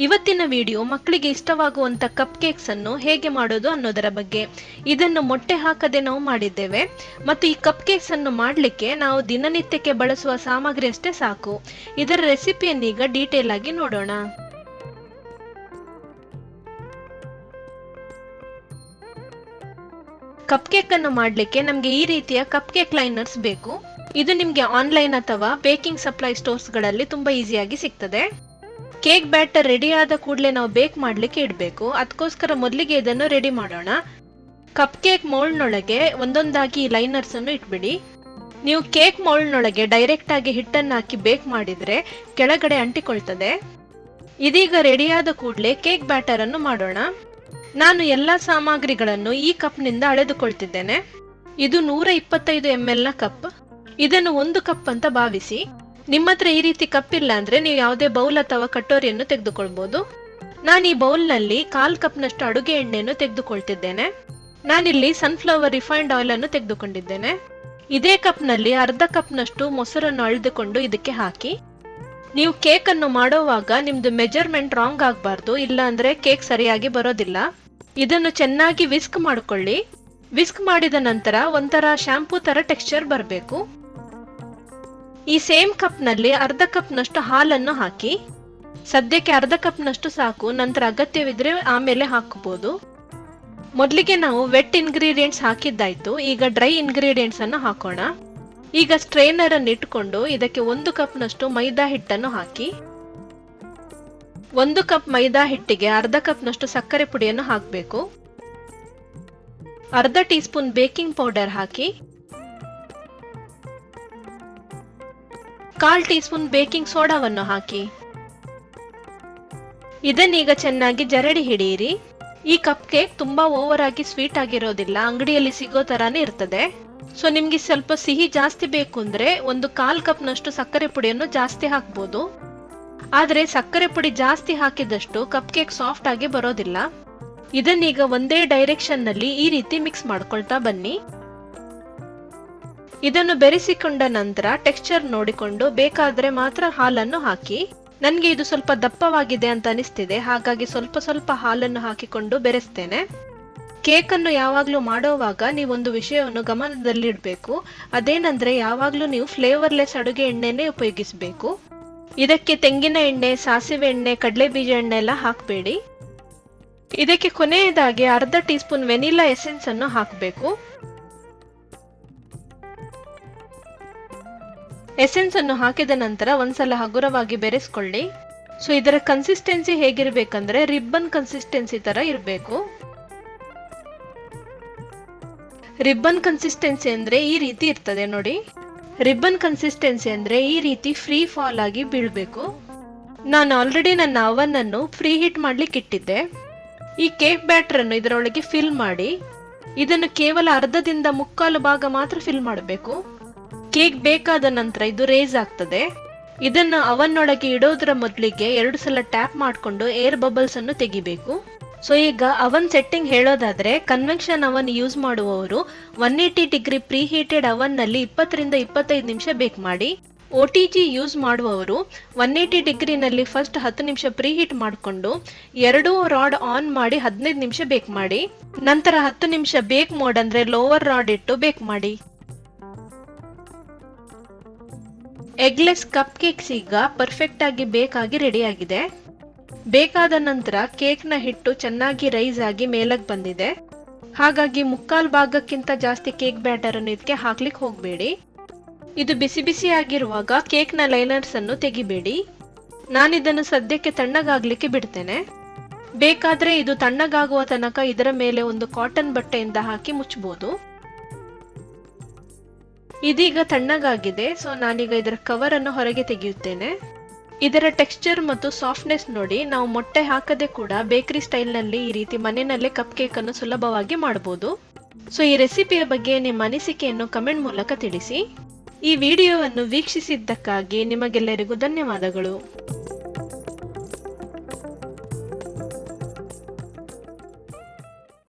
ಇವತ್ತಿನ ವಿಡಿಯೋ ಮಕ್ಕಳಿಗೆ ಇಷ್ಟವಾಗುವಂತ cup cakes ಅನ್ನು ಹೇಗೆ ಮಾಡೋದು ಅನ್ನೋದರ ಬಗ್ಗೆ. ಇದನ್ನು ಮೊಟ್ಟೆ ಹಾಕದೆ ನಾವು ಮಾಡಿದ್ದೇವೆ ಮತ್ತು ಈ ಕಪ್ ಕೇಕ್ಸ್ ಅನ್ನು ಮಾಡಲಿಕ್ಕೆ ನಾವು ದಿನನಿತ್ಯಕ್ಕೆ ಬಳಸುವ ಸಾಮಗ್ರಿ ಅಷ್ಟೇ ಸಾಕು. ಇದರ ರೆಸಿಪಿಯನ್ನೀಗ ಡೀಟೇಲ್ ಆಗಿ ನೋಡೋಣ. ಕಪ್ ಕೇಕ್ ಅನ್ನು ಮಾಡಲಿಕ್ಕೆ ನಮಗೆ ಈ ರೀತಿಯ ಕಪ್ ಕೇಕ್ ಲೈನರ್ಸ್ ಬೇಕು. ಇದು ನಿಮಗೆ ಆನ್ಲೈನ್ ಅಥವಾ ಬೇಕಿಂಗ್ ಸಪ್ಲೈ ಸ್ಟೋರ್ಸ್ ಗಳಲ್ಲಿ ತುಂಬಾ ಈಸಿಯಾಗಿ ಸಿಗ್ತದೆ. ಕೇಕ್ ಬ್ಯಾಟರ್ ರೆಡಿ ಆದ ಕೂಡಲೇ ನಾವು ಬೇಕ್ ಮಾಡಲಿಕ್ಕೆ ಇಡಬೇಕು. ಅದಕ್ಕೋಸ್ಕರ ಮೊದಲಿಗೆ ಇದನ್ನು ರೆಡಿ ಮಾಡೋಣ. ಕಪ್ ಕೇಕ್ ಮೌಲ್ಡ್ನೊಳಗೆ ಒಂದೊಂದಾಗಿ ಲೈನರ್ಸ್ ಅನ್ನು ಇಟ್ಬಿಡಿ. ನೀವು ಕೇಕ್ ಮೌಲ್ಡ್ನೊಳಗೆ ಡೈರೆಕ್ಟ್ ಆಗಿ ಹಿಟ್ಟನ್ನು ಹಾಕಿ ಬೇಕ್ ಮಾಡಿದ್ರೆ ಕೆಳಗಡೆ ಅಂಟಿಕೊಳ್ತದೆ. ಇದೀಗ ರೆಡಿಯಾದ ಕೂಡಲೇ ಕೇಕ್ ಬ್ಯಾಟರ್ ಅನ್ನು ಮಾಡೋಣ. ನಾನು ಎಲ್ಲಾ ಸಾಮಗ್ರಿಗಳನ್ನು ಈ ಕಪ್ನಿಂದ ಅಳೆದುಕೊಳ್ತಿದ್ದೇನೆ. ಇದು 125 ml ನ ಕಪ್. ಇದನ್ನು 1 ಕಪ್ ಅಂತ ಭಾವಿಸಿ. ನಿಮ್ಮ ಹತ್ರ ಈ ರೀತಿ ಕಪ್ ಇಲ್ಲ ಅಂದ್ರೆ ನೀವು ಯಾವುದೇ ಬೌಲ್ ಅಥವಾ ಕಟೋರಿಯನ್ನು ತೆಗೆದುಕೊಳ್ಬಹುದು. ನಾನು ಈ ಬೌಲ್ನಲ್ಲಿ 1/4 ಕಪ್ನಷ್ಟು ಅಡುಗೆ ಎಣ್ಣೆಯನ್ನು ತೆಗೆದುಕೊಳ್ತಿದ್ದೇನೆ. ನಾನಿಲ್ಲಿ ಸನ್ಫ್ಲವರ್ ರಿಫೈನ್ಡ್ ಆಯಿಲ್ ಅನ್ನು ತೆಗೆದುಕೊಂಡಿದ್ದೇನೆ. ಇದೇ ಕಪ್ನಲ್ಲಿ 1/2 ಕಪ್ನಷ್ಟು ಮೊಸರನ್ನು ಅಳೆದುಕೊಂಡು ಇದಕ್ಕೆ ಹಾಕಿ. ನೀವು ಕೇಕ್ ಅನ್ನು ಮಾಡುವಾಗ ನಿಮ್ದು ಮೆಜರ್ಮೆಂಟ್ ರಾಂಗ್ ಆಗಬಾರ್ದು, ಇಲ್ಲ ಅಂದ್ರೆ ಕೇಕ್ ಸರಿಯಾಗಿ ಬರೋದಿಲ್ಲ. ಇದನ್ನು ಚೆನ್ನಾಗಿ ವಿಸ್ಕ್ ಮಾಡಿಕೊಳ್ಳಿ. ವಿಸ್ಕ್ ಮಾಡಿದ ನಂತರ ಒಂಥರ ಶಾಂಪೂ ತರ ಟೆಕ್ಸ್ಚರ್ ಬರಬೇಕು. ಈ ಸೇಮ್ ಕಪ್ನಲ್ಲಿ 1/2 ಕಪ್ನಷ್ಟು ಹಾಲನ್ನು ಹಾಕಿ. ಸದ್ಯಕ್ಕೆ 1/2 ಕಪ್ನಷ್ಟು ಸಾಕು, ನಂತರ ಅಗತ್ಯವಿದ್ರೆ ಆಮೇಲೆ ಹಾಕಬಹುದು. ಮೊದಲಿಗೆ ನಾವು ವೆಟ್ ಇಂಗ್ರೀಡಿಯೆಂಟ್ಸ್ ಹಾಕಿದ್ದಾಯ್ತು. ಈಗ ಡ್ರೈ ಇಂಗ್ರೀಡಿಯೆಂಟ್ಸ್ ಅನ್ನು ಹಾಕೋಣ. ಈಗ ಸ್ಟ್ರೈನರ್ ಅನ್ನು ಇಟ್ಕೊಂಡು ಇದಕ್ಕೆ 1 ಕಪ್ನಷ್ಟು ಮೈದಾ ಹಿಟ್ಟನ್ನು ಹಾಕಿ. 1 ಕಪ್ ಮೈದಾ ಹಿಟ್ಟಿಗೆ 1/2 ಕಪ್ನಷ್ಟು ಸಕ್ಕರೆ ಪುಡಿಯನ್ನು ಹಾಕಬೇಕು. 1/2 ಟೀ ಸ್ಪೂನ್ ಬೇಕಿಂಗ್ ಪೌಡರ್ ಹಾಕಿ. 1/4 ಟೀ ಸ್ಪೂನ್ ಬೇಕಿಂಗ್ ಸೋಡಾವನ್ನು ಹಾಕಿ. ಇದನ್ನೀಗ ಚೆನ್ನಾಗಿ ಜರಡಿ ಹಿಡಿಯಿರಿ. ಈ ಕಪ್ ಕೇಕ್ ತುಂಬಾ ಓವರ್ ಆಗಿ ಸ್ವೀಟ್ ಆಗಿರೋದಿಲ್ಲ, ಅಂಗಡಿಯಲ್ಲಿ ಸಿಗೋ ತರಾನೇ ಇರ್ತದೆ. ಸೊ ನಿಮ್ಗೆ ಸ್ವಲ್ಪ ಸಿಹಿ ಜಾಸ್ತಿ ಬೇಕು ಅಂದ್ರೆ 1/4 ಕಪ್ನಷ್ಟು ಸಕ್ಕರೆ ಪುಡಿಯನ್ನು ಜಾಸ್ತಿ ಹಾಕ್ಬೋದು. ಆದ್ರೆ ಸಕ್ಕರೆ ಪುಡಿ ಜಾಸ್ತಿ ಹಾಕಿದಷ್ಟು ಕಪ್ ಕೇಕ್ ಸಾಫ್ಟ್ ಆಗಿ ಬರೋದಿಲ್ಲ. ಇದನ್ನೀಗ ಒಂದೇ ಡೈರೆಕ್ಷನ್ ನಲ್ಲಿ ಈ ರೀತಿ ಮಿಕ್ಸ್ ಮಾಡ್ಕೊಳ್ತಾ ಬನ್ನಿ. ಇದನ್ನು ಬೆರೆಸಿಕೊಂಡ ನಂತರ ಟೆಕ್ಸ್ಚರ್ ನೋಡಿಕೊಂಡು ಬೇಕಾದ್ರೆ ಮಾತ್ರ ಹಾಲನ್ನು ಹಾಕಿ. ನನ್ಗೆ ಇದು ಸ್ವಲ್ಪ ದಪ್ಪವಾಗಿದೆ ಅಂತ ಅನಿಸ್ತಿದೆ, ಹಾಗಾಗಿ ಸ್ವಲ್ಪ ಹಾಲನ್ನು ಹಾಕಿಕೊಂಡು ಬೆರೆಸ್ತೇನೆ. ಕೇಕ್ ಅನ್ನು ಯಾವಾಗ್ಲೂ ಮಾಡೋವಾಗ ನೀವೊಂದು ವಿಷಯವನ್ನು ಗಮನದಲ್ಲಿಡಬೇಕು. ಅದೇನಂದ್ರೆ ಯಾವಾಗ್ಲೂ ನೀವು ಫ್ಲೇವರ್ಲೆಸ್ ಅಡುಗೆ ಎಣ್ಣೆನೇ ಉಪಯೋಗಿಸಬೇಕು. ಇದಕ್ಕೆ ತೆಂಗಿನ ಎಣ್ಣೆ, ಸಾಸಿವೆ ಎಣ್ಣೆ, ಕಡಲೆ ಬೀಜ ಎಣ್ಣೆ ಎಲ್ಲ ಹಾಕಬೇಡಿ. ಇದಕ್ಕೆ ಕೊನೆಯದಾಗಿ 1/2 ಟೀ ಸ್ಪೂನ್ ವೆನಿಲಾ ಎಸೆನ್ಸ್ ಅನ್ನು ಹಾಕಬೇಕು. ಎಸೆನ್ಸ್ ಅನ್ನು ಹಾಕಿದ ನಂತರ ಒಂದ್ಸಲ ಹಗುರವಾಗಿ ಬೆರೆಸ್ಕೊಳ್ಳಿ. ಸೊ ಇದರ ಕನ್ಸಿಸ್ಟೆನ್ಸಿ ಹೇಗಿರ್ಬೇಕಂದ್ರೆ ರಿಬ್ಬನ್ ಕನ್ಸಿಸ್ಟೆನ್ಸಿ ತರ ಇರಬೇಕು. ರಿಬ್ಬನ್ ಕನ್ಸಿಸ್ಟೆನ್ಸಿ ಅಂದ್ರೆ ಈ ರೀತಿ ಇರ್ತದೆ ನೋಡಿ. ರಿಬ್ಬನ್ ಕನ್ಸಿಸ್ಟೆನ್ಸಿ ಅಂದ್ರೆ ಈ ರೀತಿ ಫ್ರೀ ಫಾಲ್ ಆಗಿ ಬೀಳ್ಬೇಕು. ನಾನು ಆಲ್ರೆಡಿ ನನ್ನ ಅವನ್ ಅನ್ನು ಫ್ರೀ ಹೀಟ್ ಮಾಡ್ಲಿಕ್ಕೆ ಇಟ್ಟಿದ್ದೆ. ಈ ಕೇಕ್ ಬ್ಯಾಟರ್ ಅನ್ನು ಇದರೊಳಗೆ ಫಿಲ್ ಮಾಡಿ. ಇದನ್ನು ಕೇವಲ 1/2ದಿಂದ 3/4 ಭಾಗ ಮಾತ್ರ ಫಿಲ್ ಮಾಡಬೇಕು. ಕೇಕ್ ಬೇಕಾದ ನಂತರ ಇದು ರೇಸ್ ಆಗ್ತದೆ. ಇದನ್ನು ಅವನ್ ಒಳಗೆ ಇಡೋದ್ರ ಮೊದಲಿಗೆ 2 ಸಲ ಟ್ಯಾಪ್ ಮಾಡಿಕೊಂಡು ಏರ್ ಬಬಲ್ಸ್ ಅನ್ನು ತೆಗಿಬೇಕು. ಸೊ ಈಗ ಅವನ್ ಸೆಟ್ಟಿಂಗ್ ಹೇಳೋದಾದ್ರೆ ಕನ್ವೆನ್ಷನ್ ಅವನ್ ಯೂಸ್ ಮಾಡುವವರು 180 ಡಿಗ್ರಿ ಪ್ರೀ ಹೀಟೆಡ್ ಅವನ್ ನಲ್ಲಿ 20 ರಿಂದ 25 ನಿಮಿಷ ಬೇಕ್ ಮಾಡಿ. OTG ಯೂಸ್ ಮಾಡುವವರು 180 ಡಿಗ್ರಿನಲ್ಲಿ ಫಸ್ಟ್ 10 ನಿಮಿಷ ಪ್ರೀ ಹೀಟ್ ಮಾಡಿಕೊಂಡು 2 ರಾಡ್ ಆನ್ ಮಾಡಿ 15 ನಿಮಿಷ ಬೇಕ್ ಮಾಡಿ. ನಂತರ 10 ನಿಮಿಷ ಬೇಕ್ ಮೋಡ್ ಅಂದ್ರೆ ಲೋವರ್ ರಾಡ್ ಇಟ್ಟು ಬೇಕ್ ಮಾಡಿ. ಎಗ್ಲೆಸ್ ಕಪ್ ಕೇಕ್ಸ್ ಈಗ ಪರ್ಫೆಕ್ಟ್ ಆಗಿ ಬೇಕಾಗಿ ರೆಡಿ ಆಗಿದೆ. ಬೇಕಾದ ನಂತರ ಕೇಕ್ ನ ಹಿಟ್ಟು ಚೆನ್ನಾಗಿ ರೈಸ್ ಆಗಿ ಮೇಲಕ್ಕೆ ಬಂದಿದೆ. ಹಾಗಾಗಿ 3/4 ಭಾಗಕ್ಕಿಂತ ಜಾಸ್ತಿ ಕೇಕ್ ಬ್ಯಾಟರ್ ಅನ್ನು ಇದಕ್ಕೆ ಹಾಕ್ಲಿಕ್ಕೆ ಹೋಗಬೇಡಿ. ಇದು ಬಿಸಿ ಬಿಸಿ ಆಗಿರುವಾಗ ಕೇಕ್ ನ ಲೈನರ್ಸ್ ಅನ್ನು ತೆಗಿಬೇಡಿ. ನಾನಿದನ್ನು ಸದ್ಯಕ್ಕೆ ತಣ್ಣಗಾಗ್ಲಿಕ್ಕೆ ಬಿಡ್ತೇನೆ. ಬೇಕಾದ್ರೆ ಇದು ತಣ್ಣಗಾಗುವ ತನಕ ಇದರ ಮೇಲೆ ಒಂದು ಕಾಟನ್ ಬಟ್ಟೆಯಿಂದ ಹಾಕಿ ಮುಚ್ಚಬಹುದು. ಇದೀಗ ತಣ್ಣಗಾಗಿದೆ. ಸೊ ನಾನೀಗ ಇದರ ಕವರ್ ಅನ್ನು ಹೊರಗೆ ತೆಗೆಯುತ್ತೇನೆ. ಇದರ ಟೆಕ್ಸ್ಚರ್ ಮತ್ತು ಸಾಫ್ಟ್ನೆಸ್ ನೋಡಿ. ನಾವು ಮೊಟ್ಟೆ ಹಾಕದೆ ಕೂಡ ಬೇಕರಿ ಸ್ಟೈಲ್ ನಲ್ಲಿ ಈ ರೀತಿ ಮನೆಯಲ್ಲೇ ಕಪ್ ಕೇಕ್ ಅನ್ನು ಸುಲಭವಾಗಿ ಮಾಡಬಹುದು. ಸೊ ಈ ರೆಸಿಪಿಯ ಬಗ್ಗೆ ನಿಮ್ಮ ಅನಿಸಿಕೆಯನ್ನು ಕಮೆಂಟ್ ಮೂಲಕ ತಿಳಿಸಿ. ಈ ವಿಡಿಯೋವನ್ನು ವೀಕ್ಷಿಸಿದ್ದಕ್ಕಾಗಿ ನಿಮಗೆಲ್ಲರಿಗೂ ಧನ್ಯವಾದಗಳು.